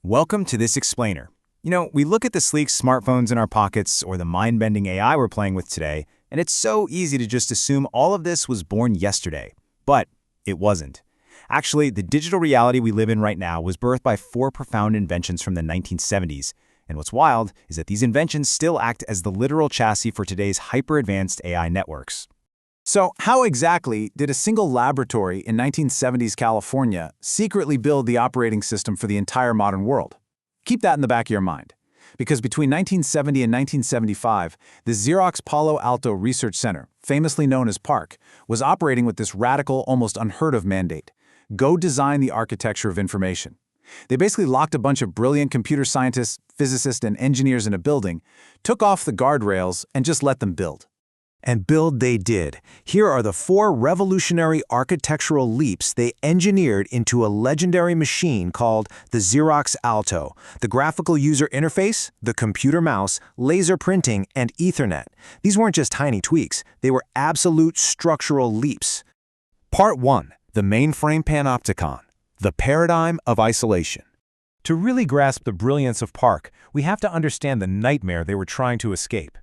Welcome to this explainer. We look at the sleek smartphones in our pockets or the mind-bending AI we're playing with today, and it's so easy to just assume all of this was born yesterday. But it wasn't. Actually, the digital reality we live in right now was birthed by four profound inventions from the 1970s. And what's wild is that these inventions still act as the literal chassis for today's hyper-advanced AI networks. So how exactly did a single laboratory in 1970s California secretly build the operating system for the entire modern world? Keep that in the back of your mind. Because between 1970 and 1975, the Xerox Palo Alto Research Center, famously known as PARC, was operating with this radical, almost unheard-of mandate: go design the architecture of information. They basically locked a bunch of brilliant computer scientists, physicists, and engineers in a building, took off the guardrails, and just let them build. And build they did. Here are the four revolutionary architectural leaps they engineered into a legendary machine called the Xerox Alto: the graphical user interface, the computer mouse, laser printing, and Ethernet. These weren't just tiny tweaks, they were absolute structural leaps. Part 1. The Mainframe Panopticon, the Paradigm of Isolation. To really grasp the brilliance of PARC, we have to understand the nightmare they were trying to escape.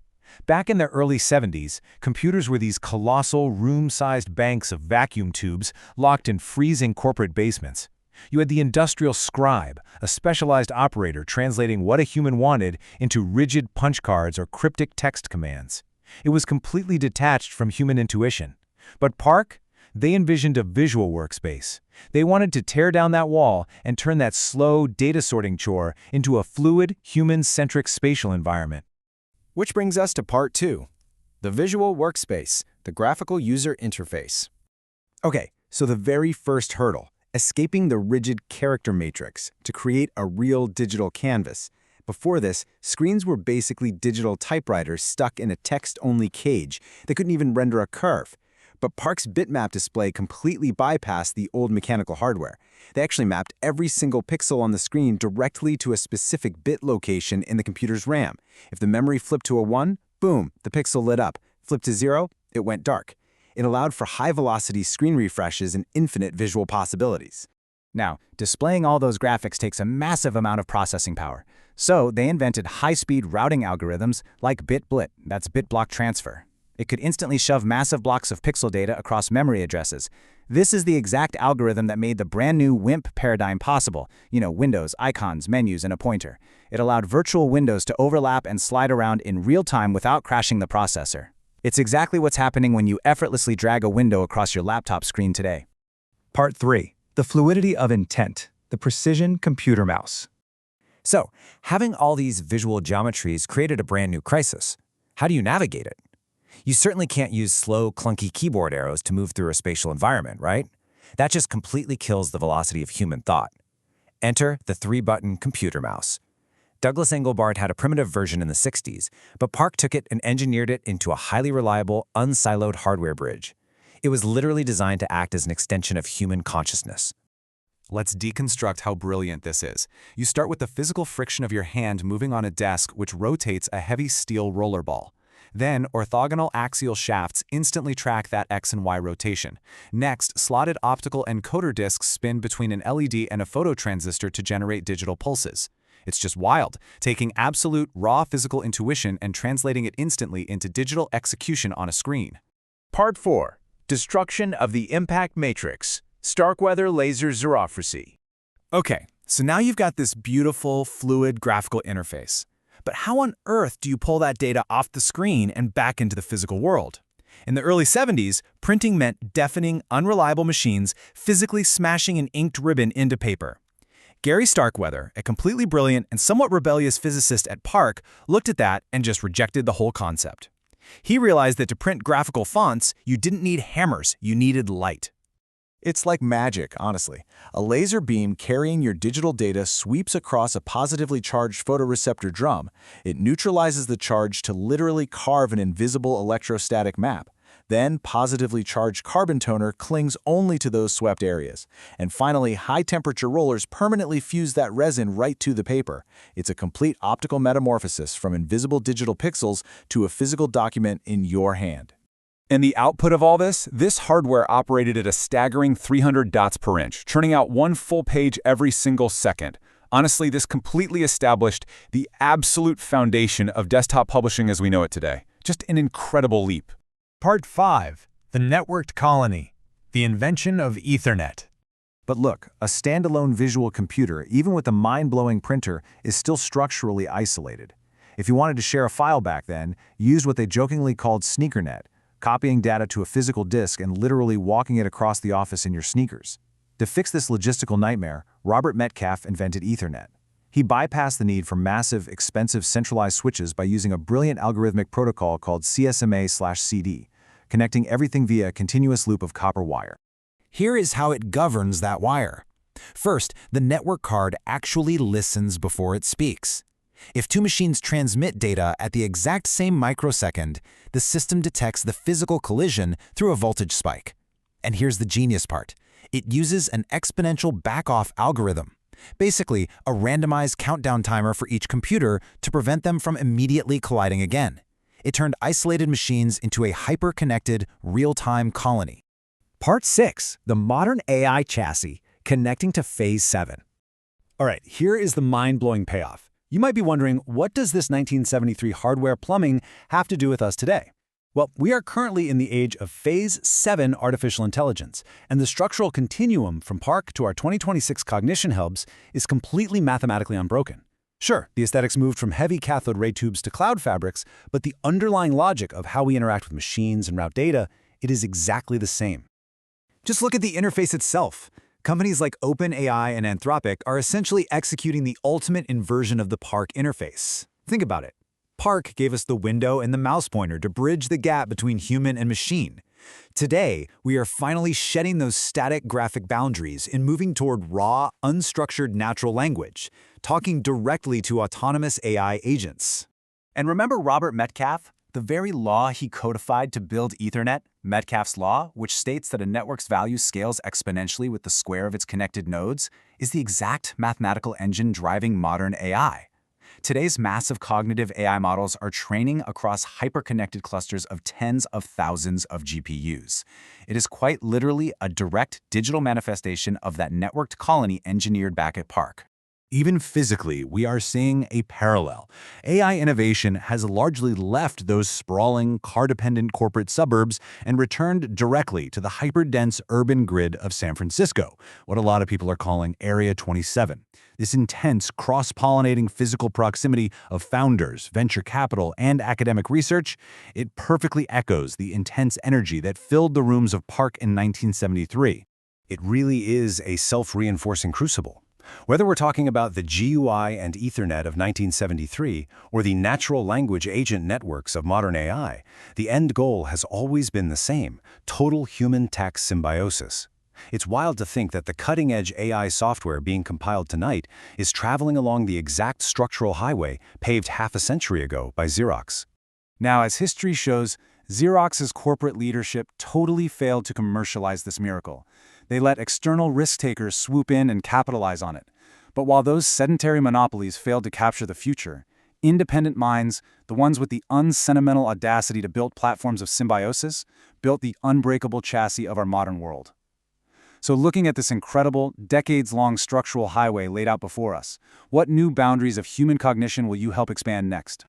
Back in the early 70s, computers were these colossal, room-sized banks of vacuum tubes locked in freezing corporate basements. You had the industrial scribe, a specialized operator translating what a human wanted into rigid punch cards or cryptic text commands. It was completely detached from human intuition. But PARC? They envisioned a visual workspace. They wanted to tear down that wall and turn that slow, data-sorting chore into a fluid, human-centric spatial environment. Which brings us to Part 2, the visual workspace, the graphical user interface. Okay, so the very first hurdle, escaping the rigid character matrix to create a real digital canvas. Before this, screens were basically digital typewriters stuck in a text-only cage that couldn't even render a curve. But PARC's bitmap display completely bypassed the old mechanical hardware. They actually mapped every single pixel on the screen directly to a specific bit location in the computer's RAM. If the memory flipped to a 1, boom, the pixel lit up. Flipped to 0, it went dark. It allowed for high-velocity screen refreshes and infinite visual possibilities. Now, displaying all those graphics takes a massive amount of processing power. So they invented high-speed routing algorithms like BitBlit, that's bit block transfer. It could instantly shove massive blocks of pixel data across memory addresses. This is the exact algorithm that made the brand new WIMP paradigm possible. Windows, icons, menus, and a pointer. It allowed virtual windows to overlap and slide around in real time without crashing the processor. It's exactly what's happening when you effortlessly drag a window across your laptop screen today. Part 3. The Fluidity of Intent, the Precision Computer Mouse. So, having all these visual geometries created a brand new crisis. How do you navigate it? You certainly can't use slow, clunky keyboard arrows to move through a spatial environment, right? That just completely kills the velocity of human thought. Enter the 3-button computer mouse. Douglas Engelbart had a primitive version in the 60s, but PARC took it and engineered it into a highly reliable, unsiloed hardware bridge. It was literally designed to act as an extension of human consciousness. Let's deconstruct how brilliant this is. You start with the physical friction of your hand moving on a desk which rotates a heavy steel rollerball. Then, orthogonal axial shafts instantly track that X and Y rotation. Next, slotted optical encoder discs spin between an LED and a phototransistor to generate digital pulses. It's just wild, taking absolute, raw physical intuition and translating it instantly into digital execution on a screen. Part 4. Destruction of the Impact Matrix, Starkweather Laser Xerophracy. Okay, so now you've got this beautiful, fluid graphical interface. But how on earth do you pull that data off the screen and back into the physical world? In the early 70s, printing meant deafening, unreliable machines physically smashing an inked ribbon into paper. Gary Starkweather, a completely brilliant and somewhat rebellious physicist at PARC, looked at that and just rejected the whole concept. He realized that to print graphical fonts, you didn't need hammers, you needed light. It's like magic, honestly. A laser beam carrying your digital data sweeps across a positively charged photoreceptor drum. It neutralizes the charge to literally carve an invisible electrostatic map. Then, positively charged carbon toner clings only to those swept areas. And finally, high-temperature rollers permanently fuse that resin right to the paper. It's a complete optical metamorphosis from invisible digital pixels to a physical document in your hand. And the output of all this hardware operated at a staggering 300 dots per inch, churning out one full page every single second. Honestly, this completely established the absolute foundation of desktop publishing as we know it today. Just an incredible leap. Part 5. The Networked Colony. The Invention of Ethernet. But look, a standalone visual computer, even with a mind-blowing printer, is still structurally isolated. If you wanted to share a file back then, you used what they jokingly called sneakernet, copying data to a physical disk and literally walking it across the office in your sneakers. To fix this logistical nightmare, Robert Metcalfe invented Ethernet. He bypassed the need for massive, expensive centralized switches by using a brilliant algorithmic protocol called CSMA/CD, connecting everything via a continuous loop of copper wire. Here is how it governs that wire. First, the network card actually listens before it speaks. If two machines transmit data at the exact same microsecond, the system detects the physical collision through a voltage spike. And here's the genius part. It uses an exponential back-off algorithm, basically a randomized countdown timer for each computer to prevent them from immediately colliding again. It turned isolated machines into a hyper-connected, real-time colony. Part 6. The Modern AI Chassis, Connecting to Phase 7. All right, here is the mind-blowing payoff. You might be wondering, what does this 1973 hardware plumbing have to do with us today? Well, we are currently in the age of Phase 7 artificial intelligence, and the structural continuum from Park to our 2026 cognition hubs is completely mathematically unbroken. Sure, the aesthetics moved from heavy cathode ray tubes to cloud fabrics, but the underlying logic of how we interact with machines and route data, it is exactly the same. Just look at the interface itself. Companies like OpenAI and Anthropic are essentially executing the ultimate inversion of the Park interface. Think about it. Park gave us the window and the mouse pointer to bridge the gap between human and machine. Today, we are finally shedding those static graphic boundaries and moving toward raw, unstructured natural language, talking directly to autonomous AI agents. And remember Robert Metcalfe? The very law he codified to build Ethernet, Metcalfe's law, which states that a network's value scales exponentially with the square of its connected nodes, is the exact mathematical engine driving modern AI. Today's massive cognitive AI models are training across hyper-connected clusters of tens of thousands of GPUs. It is quite literally a direct digital manifestation of that networked colony engineered back at Park. Even physically, we are seeing a parallel. AI innovation has largely left those sprawling, car-dependent corporate suburbs and returned directly to the hyper-dense urban grid of San Francisco, what a lot of people are calling Area 27. This intense, cross-pollinating physical proximity of founders, venture capital, and academic research, it perfectly echoes the intense energy that filled the rooms of Park in 1973. It really is a self-reinforcing crucible. Whether we're talking about the GUI and Ethernet of 1973 or the natural language agent networks of modern AI, the end goal has always been the same: total human-tech symbiosis. It's wild to think that the cutting-edge AI software being compiled tonight is traveling along the exact structural highway paved half a century ago by Xerox. Now, as history shows, Xerox's corporate leadership totally failed to commercialize this miracle. They let external risk-takers swoop in and capitalize on it. But while those sedentary monopolies failed to capture the future, independent minds, the ones with the unsentimental audacity to build platforms of symbiosis, built the unbreakable chassis of our modern world. So looking at this incredible, decades-long structural highway laid out before us, what new boundaries of human cognition will you help expand next?